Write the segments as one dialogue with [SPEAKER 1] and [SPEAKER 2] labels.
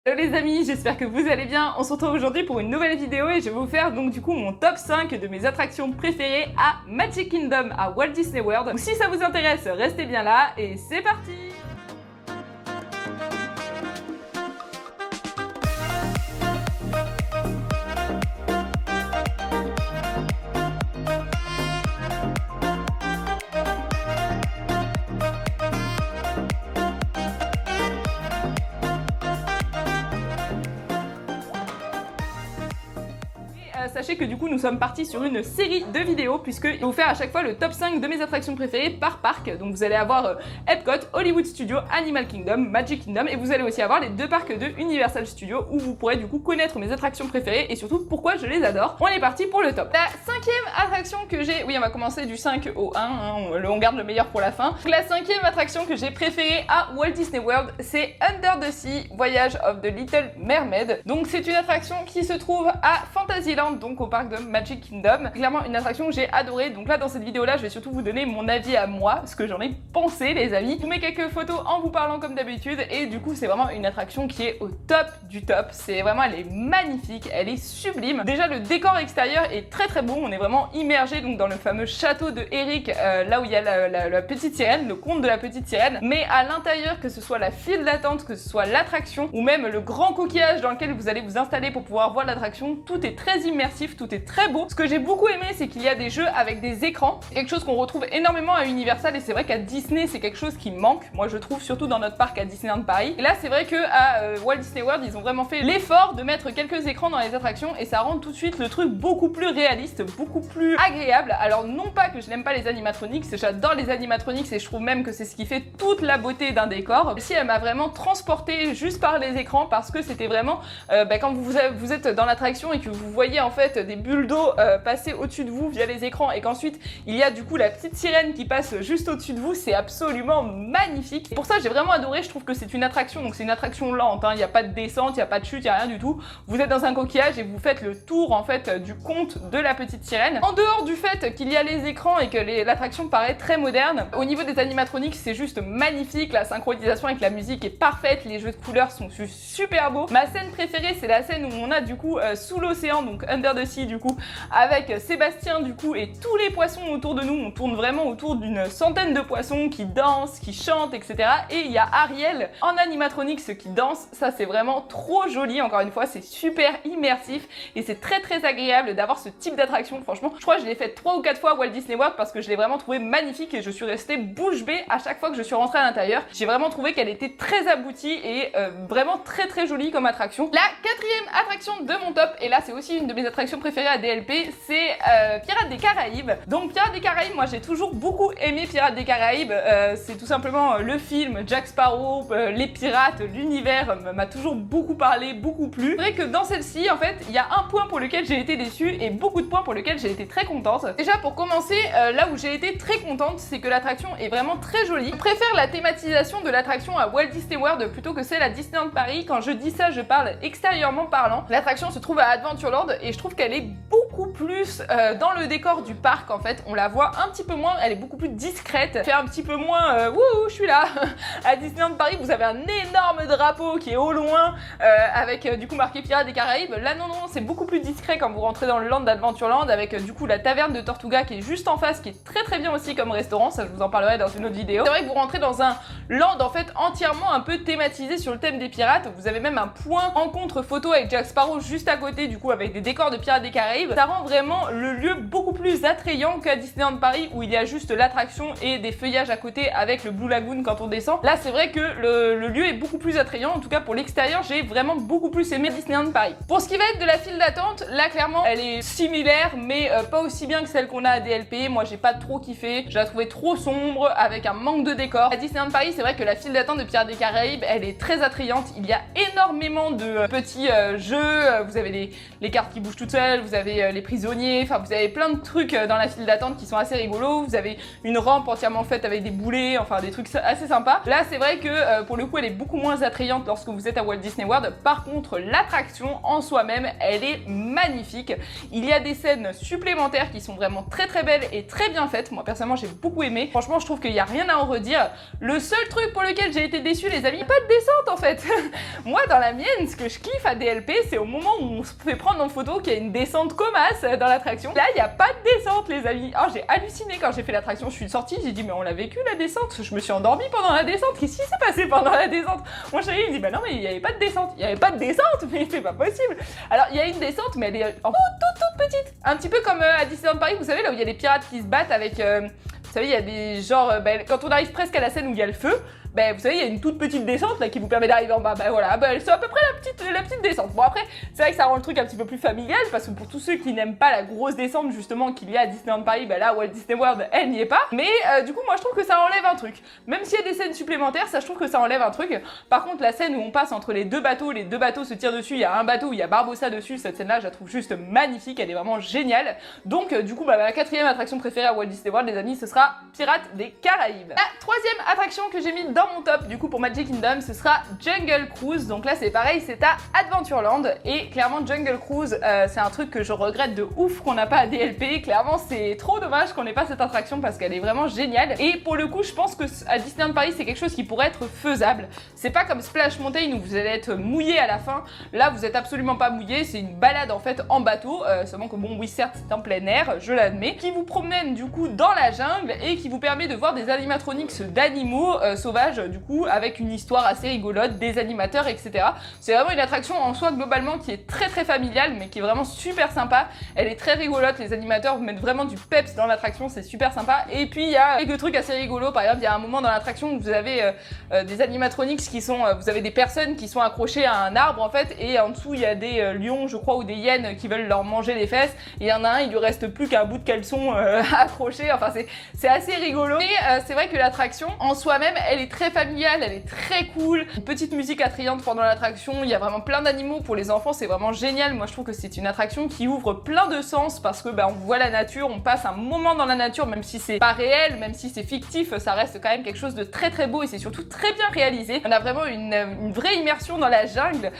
[SPEAKER 1] Hello les amis, j'espère que vous allez bien. On se retrouve aujourd'hui pour une nouvelle vidéo et je vais vous faire donc du coup mon top 5 de mes attractions préférées à Magic Kingdom à Walt Disney World. Donc si ça vous intéresse, restez bien là et c'est parti. Sachez que du coup nous sommes partis sur une série de vidéos puisque je vais vous faire à chaque fois le top 5 de mes attractions préférées par parc. Donc vous allez avoir Epcot, Hollywood Studios, Animal Kingdom, Magic Kingdom et vous allez aussi avoir les deux parcs de Universal Studios où vous pourrez du coup connaître mes attractions préférées et surtout pourquoi je les adore. On est parti pour le top. La cinquième attraction que j'ai, oui on va commencer du 5 au 1, on garde le meilleur pour la fin. Donc, la cinquième attraction que j'ai préférée à Walt Disney World c'est Under the Sea, Voyage of the Little Mermaid. Donc c'est une attraction qui se trouve à Fantasyland, donc au parc de Magic Kingdom. Clairement une attraction que j'ai adorée, donc là dans cette vidéo là je vais surtout vous donner mon avis à moi, ce que j'en ai pensé les amis. Je vous mets quelques photos en vous parlant comme d'habitude et du coup c'est vraiment une attraction qui est au top du top. C'est vraiment, elle est magnifique, elle est sublime. Déjà le décor extérieur est très très beau, on est vraiment immergé donc dans le fameux château de Eric, là où il y a la petite sirène, le conte de la petite sirène, mais à l'intérieur, que ce soit la file d'attente, que ce soit l'attraction ou même le grand coquillage dans lequel vous allez vous installer pour pouvoir voir l'attraction, tout est très immersif, tout est très beau. Ce que j'ai beaucoup aimé, c'est qu'il y a des jeux avec des écrans, quelque chose qu'on retrouve énormément à Universal et c'est vrai qu'à Disney c'est quelque chose qui manque, moi je trouve, surtout dans notre parc à Disneyland Paris. Et là c'est vrai que à Walt Disney World ils ont vraiment fait l'effort de mettre quelques écrans dans les attractions et ça rend tout de suite le truc beaucoup plus réaliste, beaucoup plus agréable. Alors non pas que je n'aime pas les animatronics, j'adore les animatronics et je trouve même que c'est ce qui fait toute la beauté d'un décor. Ici elle m'a vraiment transportée juste par les écrans parce que c'était vraiment quand vous êtes dans l'attraction et que vous voyez en fait des bulles d'eau passer au-dessus de vous via les écrans et qu'ensuite il y a du coup la petite sirène qui passe juste au-dessus de vous, c'est absolument magnifique. Et pour ça j'ai vraiment adoré, je trouve que c'est une attraction, donc c'est une attraction lente, il n'y a pas de descente, il n'y a pas de chute, il n'y a rien du tout. Vous êtes dans un coquillage et vous faites le tour en fait du conte de la petite sirène. En dehors du fait qu'il y a les écrans et que l'attraction paraît très moderne, au niveau des animatroniques c'est juste magnifique, la synchronisation avec la musique est parfaite, les jeux de couleurs sont super beaux. Ma scène préférée c'est la scène où on a du coup sous l'océan, donc Under the Sea du coup, avec Sébastien du coup et tous les poissons autour de nous. On tourne vraiment autour d'une centaine de poissons qui dansent, qui chantent, etc. Et il y a Ariel en animatronics qui danse, ça c'est vraiment trop joli, encore une fois c'est super immersif et c'est très agréable d'avoir ce type d'attraction. Franchement je crois que je l'ai fait 3 ou 4 fois à Walt Disney World parce que je l'ai vraiment trouvé magnifique et je suis restée bouche bée à chaque fois que je suis rentrée à l'intérieur. J'ai vraiment trouvé qu'elle était très aboutie et vraiment très jolie comme attraction. La quatrième attraction de mon top, et là c'est aussi une de mes attractions préférées à DLP, c'est Pirates des Caraïbes. Donc Pirates des Caraïbes, moi j'ai toujours beaucoup aimé Pirates des Caraïbes, c'est tout simplement le film, Jack Sparrow, les pirates, l'univers m'a toujours beaucoup parlé, beaucoup plu. C'est vrai que dans celle-ci en fait il y a un point pour lequel j'ai été déçue et beaucoup de points pour lesquels j'ai été très contente. Déjà pour commencer, là où j'ai été très contente, c'est que l'attraction est vraiment très jolie. Je préfère la thématisation de l'attraction à Walt Disney World plutôt que celle à Disneyland Paris. Quand je dis ça, je parle extérieurement parlant. L'attraction se trouve à Adventureland et je trouve qu'elle est beaucoup plus dans le décor du parc en fait. On la voit un petit peu moins, elle est beaucoup plus discrète, fait un petit peu moins wouhou, je suis là. À Disneyland Paris, vous avez un énorme drapeau qui est au loin avec du coup marqué Pirates des Caraïbes. Là non, c'est beaucoup plus discret quand vous rentrez dans le land d'Adventureland avec du coup la taverne de Tortuga qui est juste en face, qui est très bien aussi comme restaurant, ça je vous en parlerai dans une autre vidéo. C'est vrai que vous rentrez dans un land en fait entièrement un peu thématisé sur le thème des pirates. Vous avez même un point rencontre photo avec Jack Sparrow juste à côté du coup avec des décors de Pirates des Caraïbes. Ça rend vraiment le lieu beaucoup plus attrayant qu'à Disneyland Paris où il y a juste l'attraction et des feuillages à côté avec le Blue Lagoon quand on descend. Là c'est vrai que le lieu est beaucoup plus attrayant, en tout cas pour l'extérieur j'ai vraiment beaucoup plus aimé Disneyland Paris. Pour ce qui va être de la file d'attente, là clairement elle est similaire mais pas aussi bien que celle qu'on a à DLP. Moi j'ai pas trop kiffé, je la trouvais trop sombre avec un manque de décor. À Disneyland Paris c'est vrai que la file d'attente de Pirates des Caraïbes elle est très attrayante, il y a énormément de petits jeux, vous avez les cartes qui bougent toutes seules, vous avez les prisonniers, enfin vous avez plein de trucs dans la file d'attente qui sont assez rigolos, vous avez une rampe entièrement faite avec des boulets, enfin des trucs assez sympas. Là c'est vrai que pour le coup elle est beaucoup moins attrayante lorsque vous êtes à Walt Disney World. Par contre l'attraction en soi-même elle est magnifique. Il y a des scènes supplémentaires qui sont vraiment très très belles et très bien faites. Moi personnellement j'ai beaucoup aimé. Franchement je trouve qu'il n'y a rien à en redire. Le seul truc pour lequel j'ai été déçue les amis, pas de descente en fait. Moi dans la mienne ce que je kiffe à DLP c'est au moment où on se fait prendre en photo qu'il y a une descente commasse dans l'attraction. Là il n'y a pas de descente les amis. Oh j'ai halluciné quand j'ai fait l'attraction, je suis sortie, j'ai dit mais on l'a vécu la descente, je me suis endormie pendant la descente, qu'est-ce qui s'est passé pendant la descente? Mon chéri il me dit bah non mais il n'y avait pas de descente, il n'y avait pas de descente, mais c'est pas possible. Alors il y a une descente mais elle est toute petite, un petit peu comme à Disneyland Paris, vous savez là où il y a les pirates qui se battent avec, vous savez il y a des genres, quand on arrive presque à la scène où il y a le feu, vous savez, il y a une toute petite descente là qui vous permet d'arriver en bas. Voilà, c'est à peu près la petite descente. Bon après, c'est vrai que ça rend le truc un petit peu plus familial parce que pour tous ceux qui n'aiment pas la grosse descente justement qu'il y a à Disneyland Paris, là Walt Disney World, elle n'y est pas. Mais du coup, moi je trouve que ça enlève un truc. Même s'il y a des scènes supplémentaires, ça je trouve que ça enlève un truc. Par contre, la scène où on passe entre les deux bateaux se tirent dessus, il y a un bateau où il y a Barbossa dessus, cette scène-là, je la trouve juste magnifique, elle est vraiment géniale. Donc du coup, ma quatrième attraction préférée à Walt Disney World, les amis, ce sera Pirates des Caraïbes. La troisième attraction que j'ai mis dans mon top, du coup pour Magic Kingdom, ce sera Jungle Cruise. Donc là c'est pareil, c'est à Adventureland et clairement Jungle Cruise c'est un truc que je regrette de ouf qu'on n'a pas à DLP. Clairement c'est trop dommage qu'on n'ait pas cette attraction parce qu'elle est vraiment géniale et pour le coup je pense que à Disneyland Paris c'est quelque chose qui pourrait être faisable. C'est pas comme Splash Mountain où vous allez être mouillé à la fin. Là vous êtes absolument pas mouillé, c'est une balade en fait en bateau, seulement que bon oui certes c'est en plein air, je l'admets, qui vous promène du coup dans la jungle et qui vous permet de voir des animatronics d'animaux sauvages du coup avec une histoire assez rigolote, des animateurs, etc. C'est vraiment une attraction en soi globalement qui est très très familiale mais qui est vraiment super sympa. Elle est très rigolote, les animateurs vous mettent vraiment du peps dans l'attraction, c'est super sympa. Et puis il y a quelques trucs assez rigolos, par exemple il y a un moment dans l'attraction où vous avez des animatronics qui sont, vous avez des personnes qui sont accrochées à un arbre en fait et en dessous il y a des lions je crois ou des hyènes qui veulent leur manger les fesses et il y en a un, il lui reste plus qu'un bout de caleçon accroché, enfin c'est assez rigolo. Mais c'est vrai que l'attraction en soi-même elle est très familiale, elle est très cool, une petite musique attrayante pendant l'attraction, il y a vraiment plein d'animaux pour les enfants, c'est vraiment génial. Moi je trouve que c'est une attraction qui ouvre plein de sens parce que on voit la nature, on passe un moment dans la nature, même si c'est pas réel, même si c'est fictif, ça reste quand même quelque chose de très très beau et c'est surtout très bien réalisé. On a vraiment une vraie immersion dans la jungle.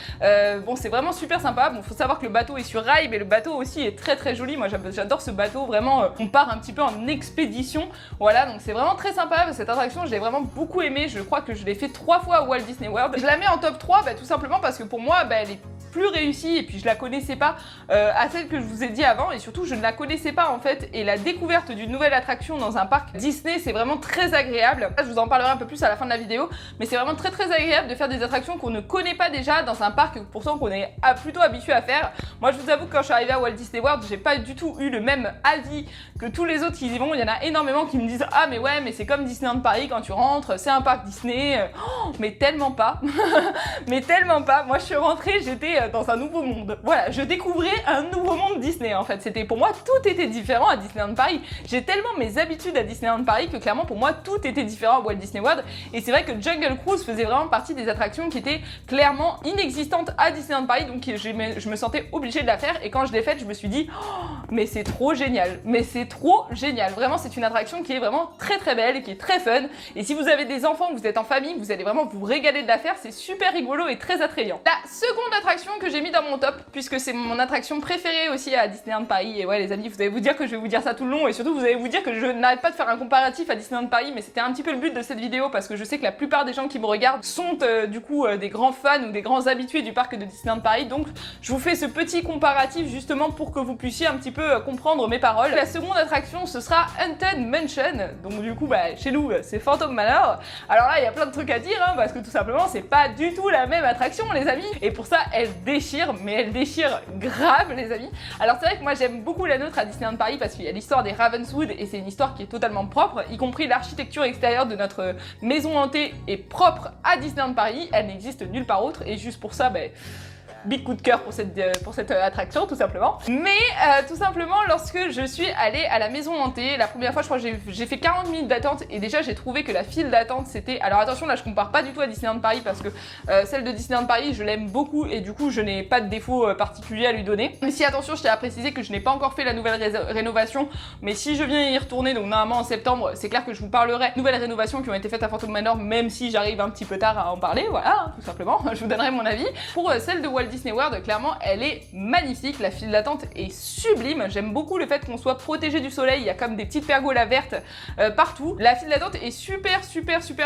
[SPEAKER 1] Bon c'est vraiment super sympa. Bon faut savoir que le bateau est sur rail mais le bateau aussi est très très joli. Moi j'adore ce bateau, vraiment on part un petit peu en expédition. Voilà donc c'est vraiment très sympa cette attraction, je l'ai vraiment beaucoup aimé. Je crois que je l'ai fait 3 fois à Walt Disney World. Je la mets en top 3 tout simplement parce que pour moi elle est plus réussie et puis je la connaissais pas à celle que je vous ai dit avant et surtout je ne la connaissais pas en fait et la découverte d'une nouvelle attraction dans un parc Disney c'est vraiment très agréable. Là, je vous en parlerai un peu plus à la fin de la vidéo mais c'est vraiment très très agréable de faire des attractions qu'on ne connaît pas déjà dans un parc pourtant qu'on est plutôt habitué à faire. Moi je vous avoue que quand je suis arrivée à Walt Disney World j'ai pas du tout eu le même avis que tous les autres qui y vont. Il y en a énormément qui me disent ah mais ouais mais c'est comme Disneyland Paris quand tu rentres, c'est un parc Disney. Oh, mais tellement pas. Mais tellement pas. Moi je suis rentrée, j'étais dans un nouveau monde. Voilà, je découvrais un nouveau monde Disney en fait. C'était pour moi tout était différent à Disneyland Paris. J'ai tellement mes habitudes à Disneyland Paris que clairement pour moi tout était différent à Walt Disney World. Et c'est vrai que Jungle Cruise faisait vraiment partie des attractions qui étaient clairement inexistantes à Disneyland Paris, donc je me sentais obligée de la faire. Et quand je l'ai faite, je me suis dit oh, mais c'est trop génial, mais c'est trop génial. Vraiment, c'est une attraction qui est vraiment très très belle et qui est très fun. Et si vous avez des enfants, que vous êtes en famille, vous allez vraiment vous régaler de la faire. C'est super rigolo et très attrayant. La seconde attraction que j'ai mis dans mon top, puisque c'est mon attraction préférée aussi à Disneyland Paris. Et ouais, les amis, vous allez vous dire que je vais vous dire ça tout le long et surtout vous allez vous dire que je n'arrête pas de faire un comparatif à Disneyland Paris, mais c'était un petit peu le but de cette vidéo parce que je sais que la plupart des gens qui me regardent sont du coup des grands fans ou des grands habitués du parc de Disneyland Paris. Donc je vous fais ce petit comparatif justement pour que vous puissiez un petit peu comprendre mes paroles. La seconde attraction ce sera Haunted Mansion, donc du coup chez nous c'est Phantom Manor. Alors là il y a plein de trucs à dire parce que tout simplement c'est pas du tout la même attraction les amis et pour ça elle déchire, mais elle déchire grave les amis. Alors c'est vrai que moi j'aime beaucoup la nôtre à Disneyland Paris parce qu'il y a l'histoire des Ravenswood et c'est une histoire qui est totalement propre, y compris l'architecture extérieure de notre maison hantée est propre à Disneyland Paris, elle n'existe nulle part autre et juste pour ça big coup de cœur pour cette attraction tout simplement. Mais tout simplement lorsque je suis allée à la maison hantée, la première fois je crois que j'ai fait 40 minutes d'attente et déjà j'ai trouvé que la file d'attente c'était... Alors attention là je compare pas du tout à Disneyland Paris parce que celle de Disneyland Paris je l'aime beaucoup et du coup je n'ai pas de défaut particulier à lui donner. Mais si attention je tiens à préciser que je n'ai pas encore fait la nouvelle rénovation, mais si je viens y retourner donc normalement en septembre c'est clair que je vous parlerai de nouvelles rénovations qui ont été faites à Phantom Manor, même si j'arrive un petit peu tard à en parler, voilà tout simplement, je vous donnerai mon avis. Pour celle de Walt Disney World, clairement elle est magnifique, la file d'attente est sublime, j'aime beaucoup le fait qu'on soit protégé du soleil, il y a comme des petites pergolas vertes partout. La file d'attente est super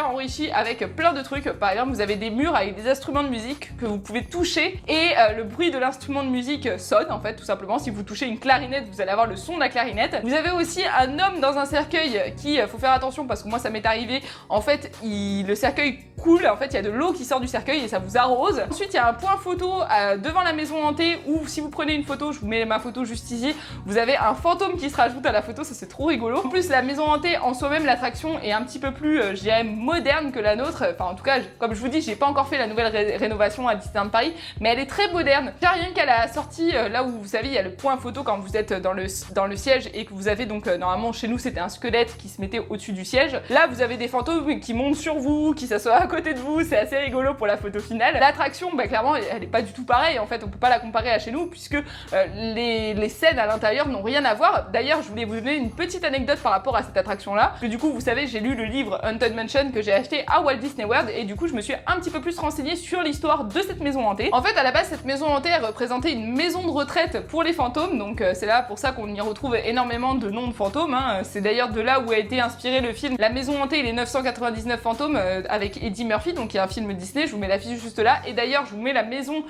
[SPEAKER 1] enrichie avec plein de trucs, par exemple vous avez des murs avec des instruments de musique que vous pouvez toucher et le bruit de l'instrument de musique sonne en fait tout simplement. Si vous touchez une clarinette vous allez avoir le son de la clarinette. Vous avez aussi un homme dans un cercueil qui, faut faire attention parce que moi ça m'est arrivé, en fait le cercueil coule, en fait il y a de l'eau qui sort du cercueil et ça vous arrose. Ensuite il y a un point photo devant la maison hantée où si vous prenez une photo, je vous mets ma photo juste ici, vous avez un fantôme qui se rajoute à la photo, ça c'est trop rigolo. En plus la maison hantée en soi-même, l'attraction est un petit peu plus, je dirais, moderne que la nôtre. Enfin en tout cas, comme je vous dis, j'ai pas encore fait la nouvelle rénovation à Disneyland Paris, mais elle est très moderne. Car rien qu'à la sortie, là où vous savez il y a le point photo quand vous êtes dans le siège et que vous avez donc normalement chez nous c'était un squelette qui se mettait au-dessus du siège. Là vous avez des fantômes qui montent sur vous, qui s'assoient à côté de vous, c'est assez rigolo pour la photo finale. L'attraction, bah, clairement elle est pas du tout pareille, en fait on peut pas la comparer à chez nous puisque les scènes à l'intérieur n'ont rien à voir. D'ailleurs je voulais vous donner une petite anecdote par rapport à cette attraction là, parce que du coup vous savez j'ai lu le livre Haunted Mansion que j'ai acheté à Walt Disney World et du coup je me suis un petit peu plus renseignée sur l'histoire de cette maison hantée. En fait à la base cette maison hantée elle représentait une maison de retraite pour les fantômes, donc c'est là pour ça qu'on y retrouve énormément de noms de fantômes, hein. C'est d'ailleurs de là où a été inspiré le film La Maison Hantée et les 999 fantômes avec Eddie Murphy, donc il y a un film Disney, je vous mets l'affiche juste là, et d'ailleurs je vous mets la maison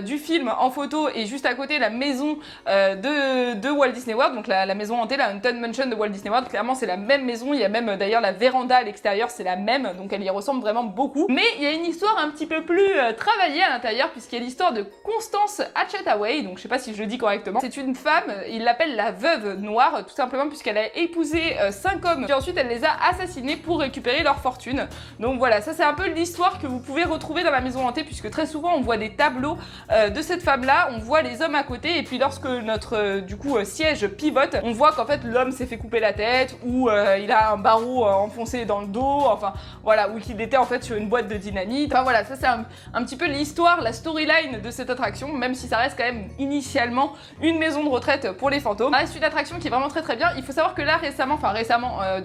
[SPEAKER 1] du film en photo et juste à côté la maison de Walt Disney World, donc la maison hantée, la Haunted Mansion de Walt Disney World, clairement c'est la même maison, il y a même d'ailleurs la véranda à l'extérieur, c'est la même, donc elle y ressemble vraiment beaucoup. Mais il y a une histoire un petit peu plus travaillée à l'intérieur puisqu'il y a l'histoire de Constance Hatchaway, donc je sais pas si je le dis correctement. C'est une femme, il l'appelle la veuve noire, tout simplement puisqu'elle a épousé 5 hommes, puis ensuite elle les a assassinés pour récupérer leur fortune. Donc voilà, ça c'est un peu l'histoire que vous pouvez retrouver dans la maison hantée, puisque très souvent on voit des tableaux de cette femme-là, on voit les hommes à côté, et puis lorsque notre du coup siège pivote, on voit qu'en fait l'homme s'est fait couper la tête, ou il a un barreau enfoncé dans le dos, enfin voilà, ou qu'il était en fait sur une boîte de dynamite. Enfin voilà, ça c'est un petit peu l'histoire, la storyline de cette attraction, même si ça reste quand même initialement une maison de retraite pour les fantômes. C'est une attraction qui est vraiment très bien. Il faut savoir que là récemment,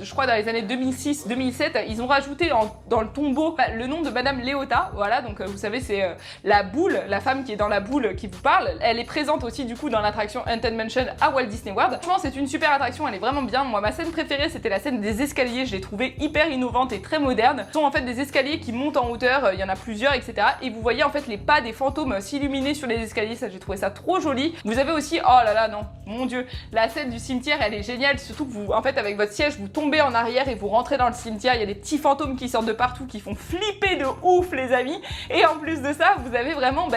[SPEAKER 1] je crois dans les années 2006-2007, ils ont rajouté dans le tombeau le nom de Madame Léota, voilà, donc vous savez c'est la boule, la femme qui est dans la boule qui vous parle. Elle est présente aussi du coup dans l'attraction Haunted Mansion à Walt Disney World. Franchement c'est une super attraction, elle est vraiment bien. Moi ma scène préférée c'était la scène des escaliers, je l'ai trouvée hyper innovante et très moderne. Ce sont en fait des escaliers qui montent en hauteur, il y en a plusieurs etc. Et vous voyez en fait les pas des fantômes s'illuminer sur les escaliers, ça j'ai trouvé ça trop joli. Vous avez aussi, oh là là non, mon dieu, la scène du cimetière elle est géniale, surtout que vous en fait avec votre siège vous tombez en arrière et vous rentrez dans le cimetière, il y a des petits fantômes qui sortent de partout qui font flipper de ouf les amis. Et en plus de ça vous avez vraiment,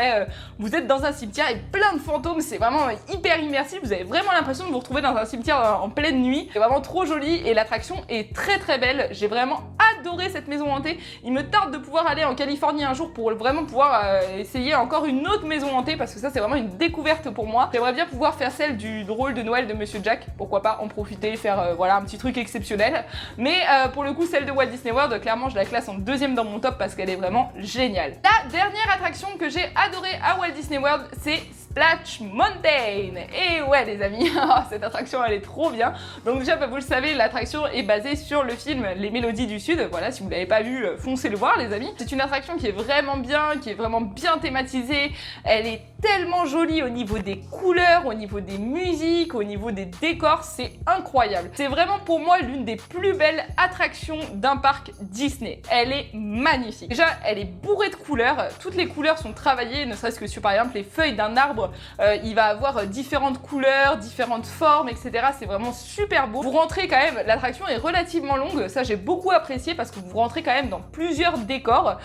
[SPEAKER 1] vous êtes dans un cimetière et plein de fantômes, c'est vraiment hyper immersif, vous avez vraiment l'impression de vous retrouver dans un cimetière en pleine nuit. C'est vraiment trop joli et l'attraction est très belle, j'ai vraiment adoré cette maison hantée. Il me tarde de pouvoir aller en Californie un jour pour vraiment pouvoir essayer encore une autre maison hantée parce que ça c'est vraiment une découverte pour moi. J'aimerais bien pouvoir faire celle du drôle de Noël de Monsieur Jack, pourquoi pas en profiter, faire voilà un petit truc exceptionnel. Mais pour le coup celle de Walt Disney World, clairement je la classe en deuxième dans mon top parce qu'elle est vraiment géniale. La dernière attraction que j'ai adorée à Walt Disney World, c'est Splash Mountain. Et ouais les amis, cette attraction elle est trop bien. Donc déjà vous le savez, l'attraction est basée sur le film Les Mélodies du Sud. Voilà, si vous l'avez pas vu, foncez le voir les amis. C'est une attraction qui est vraiment bien thématisée. Elle est tellement jolie au niveau des couleurs, au niveau des musiques, au niveau des décors, c'est incroyable. C'est vraiment pour moi l'une des plus belles attractions d'un parc Disney. Elle est magnifique. Déjà, elle est bourrée de couleurs. Toutes les couleurs sont travaillées, ne serait-ce que sur par exemple les feuilles d'un arbre arbre, il va avoir différentes couleurs, différentes formes, etc. C'est vraiment super beau. Vous rentrez quand même, l'attraction est relativement longue, ça j'ai beaucoup apprécié parce que vous rentrez quand même dans plusieurs décors.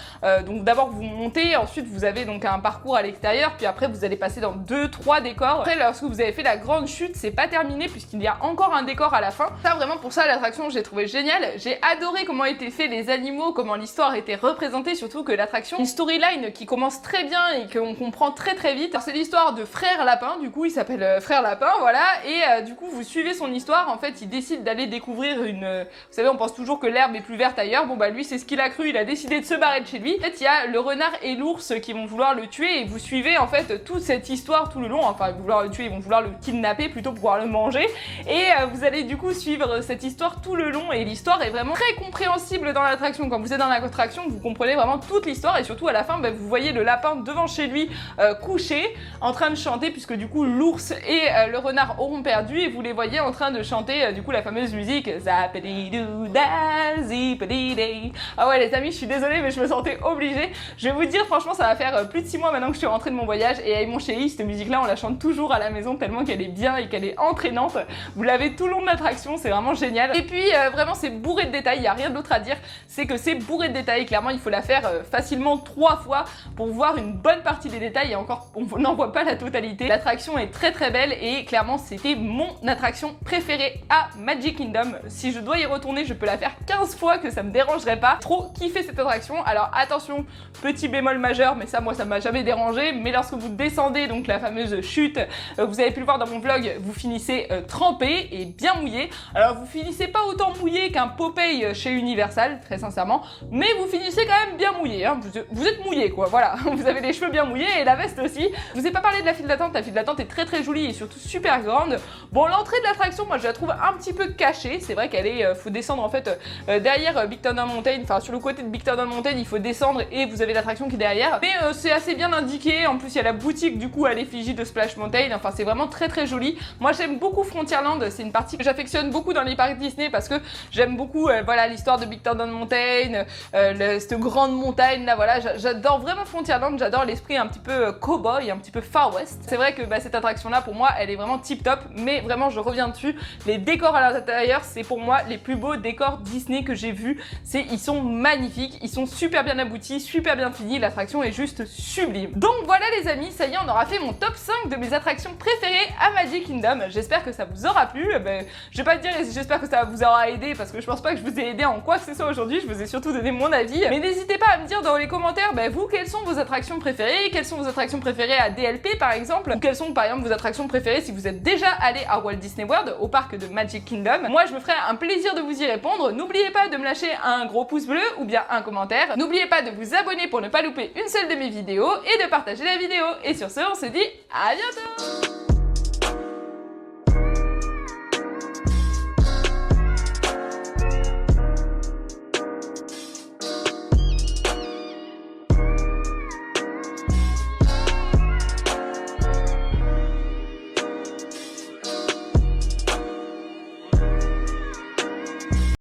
[SPEAKER 1] Donc d'abord vous montez, ensuite vous avez donc un parcours à l'extérieur, puis après vous allez passer dans 2-3 décors. Après lorsque vous avez fait la grande chute, c'est pas terminé puisqu'il y a encore un décor à la fin. Ça vraiment pour ça l'attraction j'ai trouvé génial. J'ai adoré comment étaient faits les animaux, comment l'histoire était représentée, surtout que l'attraction, une storyline qui commence très bien et qu'on comprend très vite. C'est l'histoire de Frère Lapin, du coup il s'appelle Frère Lapin, voilà, et du coup vous suivez son histoire. En fait il décide d'aller découvrir une... vous savez on pense toujours que l'herbe est plus verte ailleurs, bon bah lui c'est ce qu'il a cru, il a décidé de se barrer de chez lui. En fait il y a le renard et l'ours qui vont vouloir le tuer et vous suivez en fait toute cette histoire tout le long, enfin ils vont vouloir le tuer, ils vont vouloir le kidnapper plutôt pour pouvoir le manger, et vous allez du coup suivre cette histoire tout le long, et l'histoire est vraiment très compréhensible dans l'attraction. Quand vous êtes dans l'attraction vous comprenez vraiment toute l'histoire, et surtout à la fin bah, vous voyez le lapin devant chez lui couché en train de chanter, puisque du coup l'ours et le renard auront perdu, et vous les voyez en train de chanter du coup la fameuse musique Zappadidoo-da, zippity-day. Ah ouais les amis, je suis désolée mais je me sentais obligée. Je vais vous dire franchement ça va faire plus de 6 mois maintenant que je suis rentrée de mon voyage, et avec mon chéri cette musique là on la chante toujours à la maison tellement qu'elle est bien et qu'elle est entraînante. Vous l'avez tout le long de l'attraction, c'est vraiment génial. Et puis vraiment c'est bourré de détails, il n'y a rien d'autre à dire, c'est que c'est bourré de détails. Clairement il faut la faire facilement 3 fois pour voir une bonne partie des détails, et encore on n'en voit pas la totalité. L'attraction est très belle et clairement c'était mon attraction préférée à Magic Kingdom. Si je dois y retourner je peux la faire 15 fois que ça me dérangerait pas. Trop kiffé cette attraction. Alors attention, petit bémol majeur, mais ça moi ça m'a jamais dérangé, mais lorsque vous descendez donc la fameuse chute, vous avez pu le voir dans mon vlog, vous finissez trempé et bien mouillé. Alors vous finissez pas autant mouillé qu'un Popeye chez Universal très sincèrement, mais vous finissez quand même bien mouillé, hein. Vous êtes mouillé quoi, voilà. Vous avez les cheveux bien mouillés et la veste aussi. Je vous ai pas parlé de la file d'attente, la file d'attente est très jolie et surtout super grande. Bon l'entrée de l'attraction moi je la trouve un petit peu cachée, c'est vrai qu'elle est, faut descendre en fait derrière Big Thunder Mountain, enfin sur le côté de Big Thunder Mountain il faut descendre et vous avez l'attraction qui est derrière, mais c'est assez bien indiqué. En plus il y a la boutique du coup à l'effigie de Splash Mountain, enfin c'est vraiment très joli. Moi j'aime beaucoup Frontierland, c'est une partie que j'affectionne beaucoup dans les parcs Disney parce que j'aime beaucoup voilà l'histoire de Big Thunder Mountain, cette grande montagne là, voilà, j'adore vraiment Frontierland, j'adore l'esprit un petit peu cowboy, un petit peu Far West. C'est vrai que bah, cette attraction là pour moi elle est vraiment tip top, mais vraiment je reviens dessus, les décors à l'intérieur c'est pour moi les plus beaux décors Disney que j'ai vus, ils sont magnifiques, ils sont super bien aboutis, super bien finis, l'attraction est juste sublime. Donc voilà les amis, ça y est on aura fait mon top 5 de mes attractions préférées à Magic Kingdom. J'espère que ça vous aura plu, je vais pas dire j'espère que ça vous aura aidé parce que je pense pas que je vous ai aidé en quoi que ce soit aujourd'hui, je vous ai surtout donné mon avis, mais n'hésitez pas à me dire dans les commentaires vous quelles sont vos attractions préférées, quelles sont vos attractions préférées à DLP par exemple, ou quelles sont par exemple vos attractions préférées si vous êtes déjà allé à Walt Disney World, au parc de Magic Kingdom. Moi je me ferai un plaisir de vous y répondre. N'oubliez pas de me lâcher un gros pouce bleu ou bien un commentaire. N'oubliez pas de vous abonner pour ne pas louper une seule de mes vidéos et de partager la vidéo. Et sur ce on se dit à bientôt.